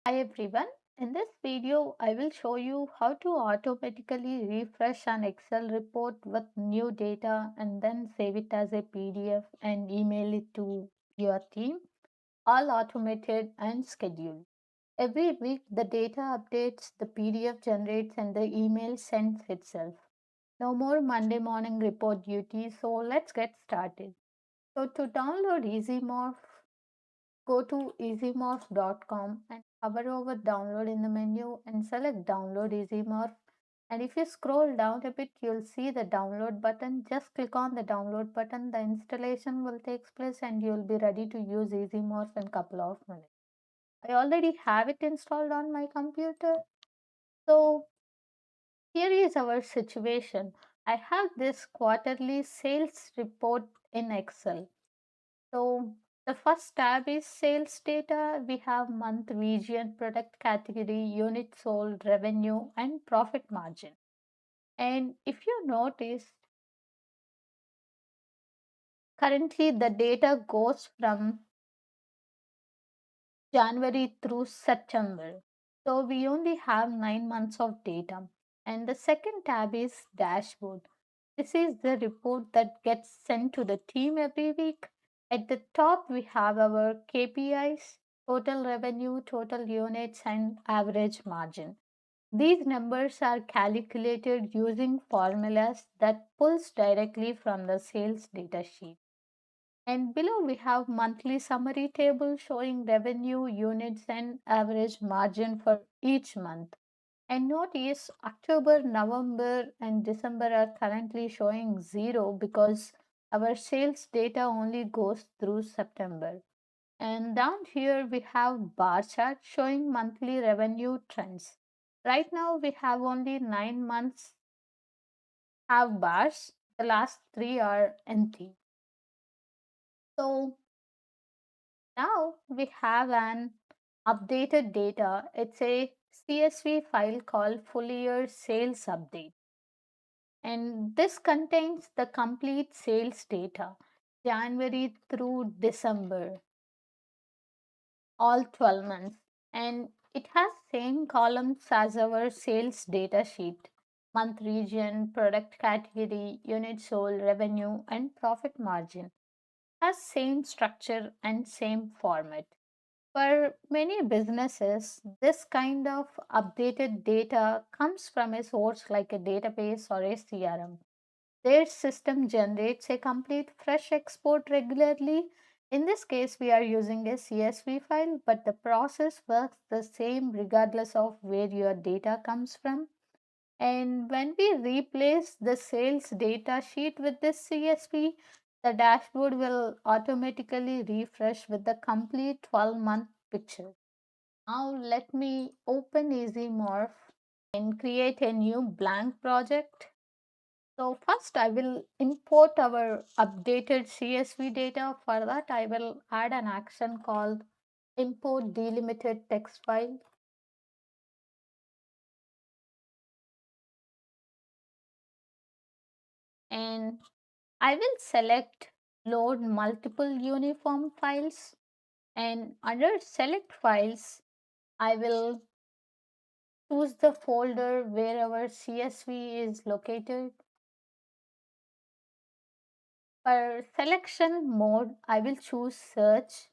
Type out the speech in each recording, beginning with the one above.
Hi everyone. In this video, I will show you how to automatically refresh an Excel report with new data and then save it as a PDF and email it to your team, all automated and scheduled. Every week, the data updates, the PDF generates, and the email sends itself. No more Monday morning report duty, so let's get started. So, to download EasyMorph, go to easymorph.com and hover over download in the menu and select download EasyMorph. And if you scroll down a bit, you'll see the download button. Just click on the download button. The installation will take place and you'll be ready to use EasyMorph in a couple of minutes. I already have it installed on my computer. So here is our situation. I have this quarterly sales report in Excel. So the first tab is sales data. We have month, region, product category, unit sold, revenue, and profit margin. And if you notice, currently the data goes from January through September. So we only have 9 months of data. And the second tab is dashboard. This is the report that gets sent to the team every week. At the top, we have our KPIs, total revenue, total units, and average margin. These numbers are calculated using formulas that pulls directly from the sales data sheet. And below we have monthly summary table showing revenue, units, and average margin for each month. And notice October, November, and December are currently showing zero because our sales data only goes through September. And down here we have bar chart showing monthly revenue trends. Right now we have only 9 months have bars. The last three are empty. So now we have an updated data. It's a CSV file called full year sales update. And this contains the complete sales data, January through December, all 12 months. And it has same columns as our sales data sheet, month, region, product category, unit sold, revenue, and profit margin. Has same structure and same format. For many businesses, this kind of updated data comes from a source like a database or a CRM. Their system generates a complete fresh export regularly. In this case, we are using a CSV file, but the process works the same regardless of where your data comes from. And when we replace the sales data sheet with this CSV, the dashboard will automatically refresh with the complete 12-month picture. Now let me open EasyMorph and create a new blank project. So first I will import our updated CSV data. For that I will add an action called import delimited text file. And I will select load multiple uniform files, and under select files I will choose the folder where our CSV is located. For selection mode, I will choose search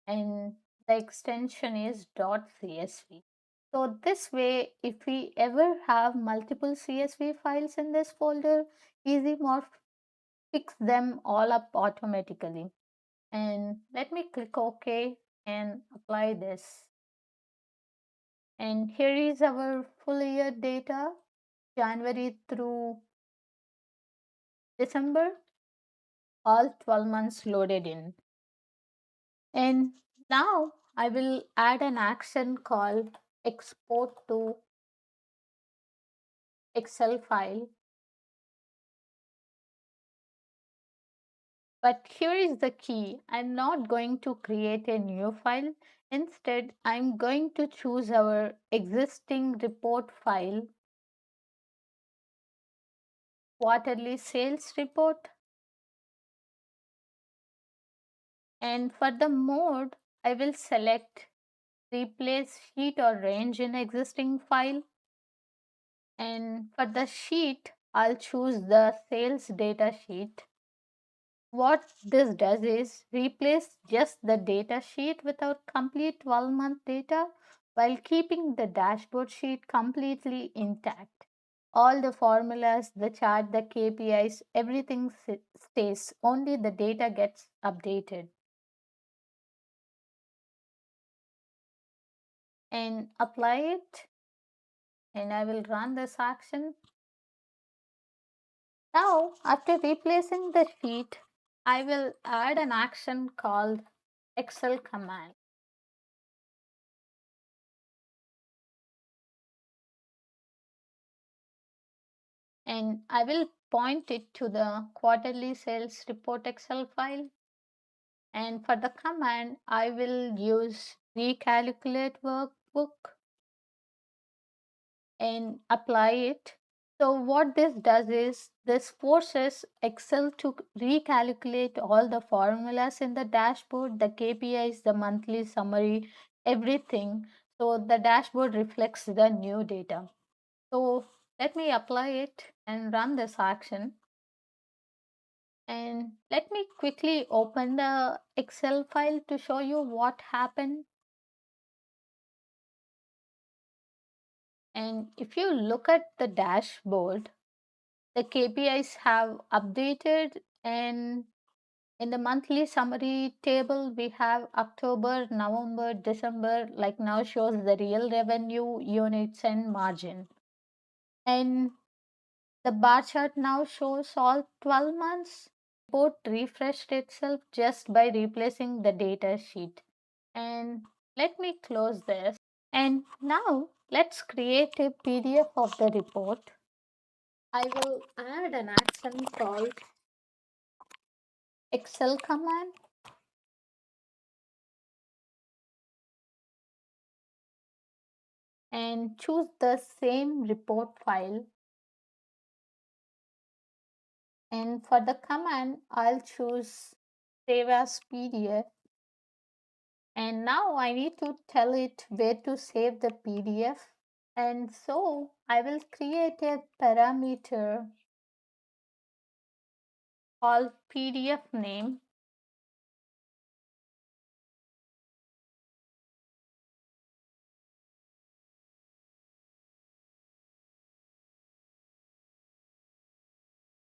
and the extension is .csv. So this way, if we ever have multiple CSV files in this folder, EasyMorph picks them all up automatically. And let me click OK and apply this. And here is our full year data, January through December, all 12 months loaded in. And now I will add an action called export to Excel file. But here is the key. I'm not going to create a new file. Instead, I'm going to choose our existing report file, quarterly sales report. And for the mode, I will select replace sheet or range in existing file. And for the sheet, I'll choose the sales data sheet. What this does is replace just the data sheet with our complete 12-month data while keeping the dashboard sheet completely intact. All the formulas, the chart, the KPIs, everything stays, only the data gets updated. And apply it, and I will run this action. Now, after replacing the sheet, I will add an action called Excel command. And I will point it to the quarterly sales report Excel file. And for the command, I will use recalculate workbook and apply it. So what this does is this forces Excel to recalculate all the formulas in the dashboard, the KPIs, the monthly summary, everything. So the dashboard reflects the new data. So let me apply it and run this action. And let me quickly open the Excel file to show you what happened. And if you look at the dashboard, the KPIs have updated, and in the monthly summary table, we have October, November, December, like now shows the real revenue, units, and margin. And the bar chart now shows all 12 months. Report refreshed itself just by replacing the data sheet. And let me close this. And now let's create a PDF of the report. I will add an action called Excel command, and choose the same report file. And for the command, I'll choose save as PDF. And now I need to tell it where to save the PDF. And so I will create a parameter called PDF name.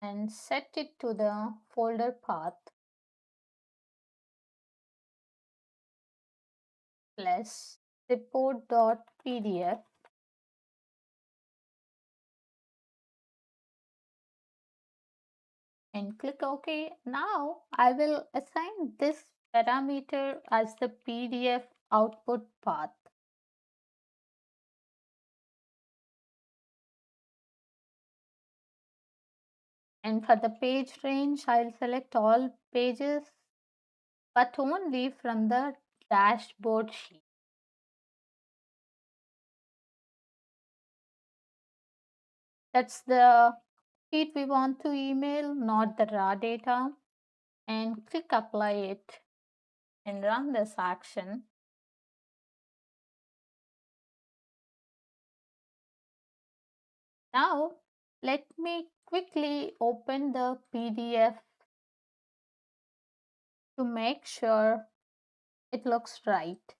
And set it to the folder path plus report.pdf, and click OK. Now I will assign this parameter as the PDF output path. And for the page range, I'll select all pages, but only from the dashboard sheet. That's the sheet we want to email, not the raw data. And click apply it and run this action. Now, let me quickly open the PDF to make sure it looks right.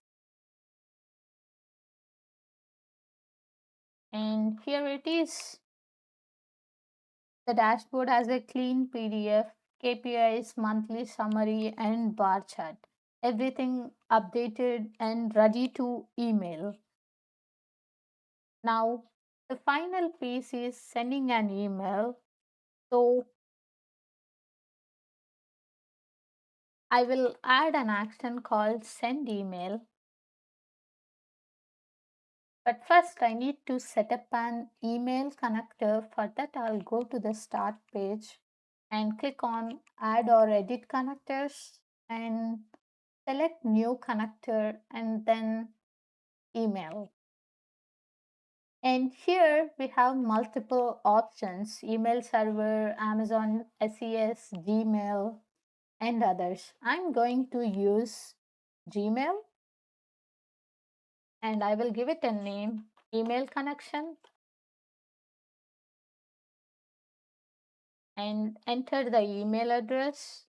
And here it is. The dashboard has a clean PDF, KPIs, monthly summary, and bar chart. Everything updated and ready to email. Now, the final piece is sending an email. So, I will add an action called send email. But first, I need to set up an email connector. For that, I'll go to the start page and click on add or edit connectors and select new connector and then email. And here we have multiple options: email server, Amazon SES, Gmail, and others. I'm going to use Gmail. and I will give it a name, email connection, and enter the email address.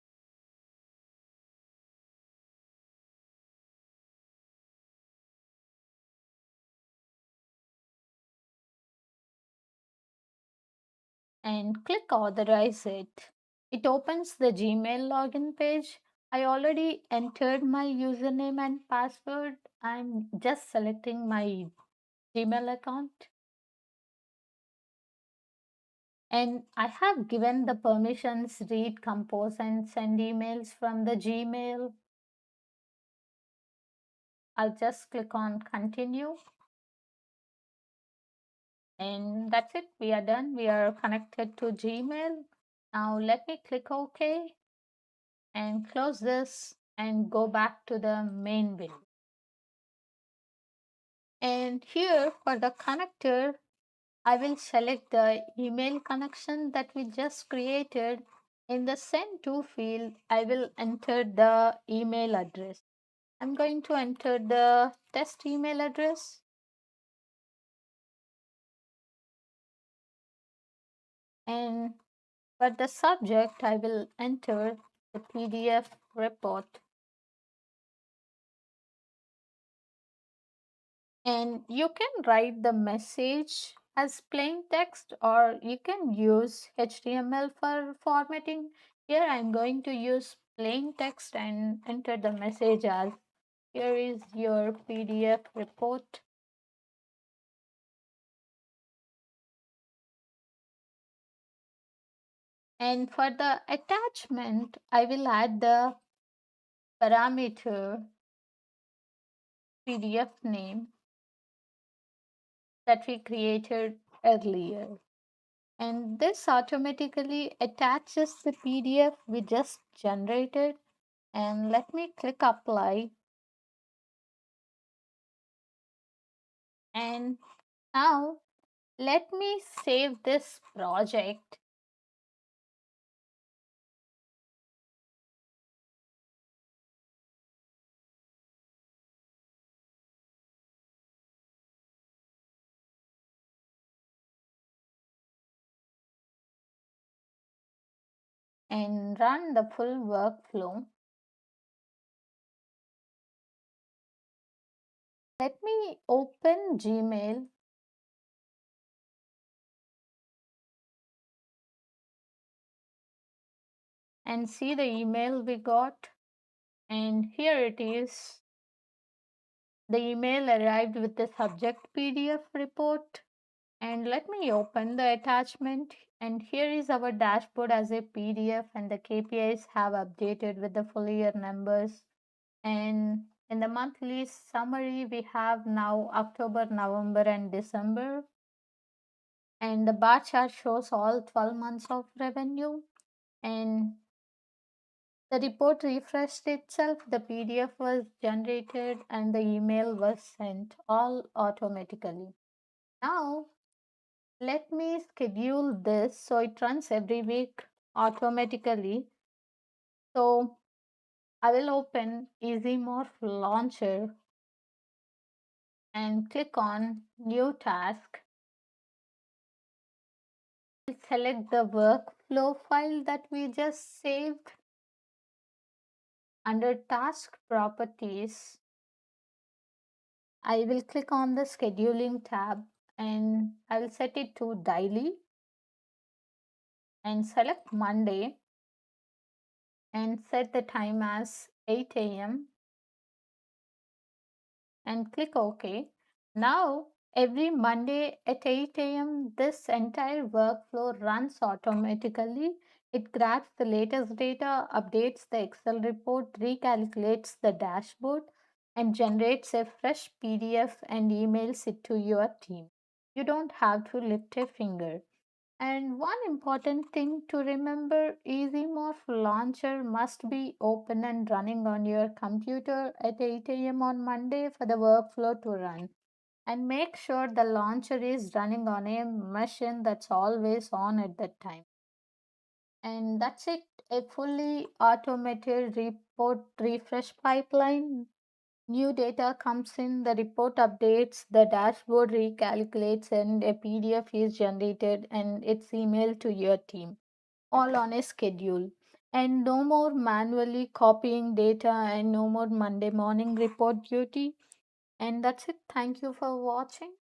And click authorize it. It opens the Gmail login page. I already entered my username and password. I'm just selecting my Gmail account. And I have given the permissions read, compose, and send emails from the Gmail. I'll just click on continue. And that's it. We are done. We are connected to Gmail. Now let me click OK and close this and go back to the main window. And here for the connector, I will select the email connection that we just created. In the send to field, I will enter the email address. I'm going to enter the test email address. And for the subject, I will enter the PDF report. And you can write the message as plain text or you can use HTML for formatting. Here I'm going to use plain text and enter the message as here is your PDF report. And for the attachment, I will add the parameter PDF name that we created earlier. And this automatically attaches the PDF we just generated. And let me click apply. And now let me save this project. And run the full workflow. Let me open Gmail and see the email we got. And here it is. The email arrived with the subject PDF report. And let me open the attachment. And here is our dashboard as a PDF, and the KPIs have updated with the full year numbers. And in the monthly summary, we have now October, November, and December. And the bar chart shows all 12 months of revenue. And the report refreshed itself, the PDF was generated, and the email was sent all automatically. Now, let me schedule this so it runs every week automatically. So, I will open EasyMorph Launcher and click on New Task. Select the workflow file that we just saved. Under Task Properties, I will click on the Scheduling tab and I will set it to daily and select Monday and set the time as 8 a.m. and click OK. Now, every Monday at 8 a.m., this entire workflow runs automatically. It grabs the latest data, updates the Excel report, recalculates the dashboard, and generates a fresh PDF and emails it to your team. You don't have to lift a finger. And one important thing to remember, EasyMorph Launcher must be open and running on your computer at 8 a.m. on Monday for the workflow to run. And make sure the launcher is running on a machine that's always on at that time. And that's it, a fully automated report refresh pipeline. New data comes in, the report updates, the dashboard recalculates, and a PDF is generated and it's emailed to your team, all on a schedule. And no more manually copying data and no more Monday morning report duty. And that's it. Thank you for watching.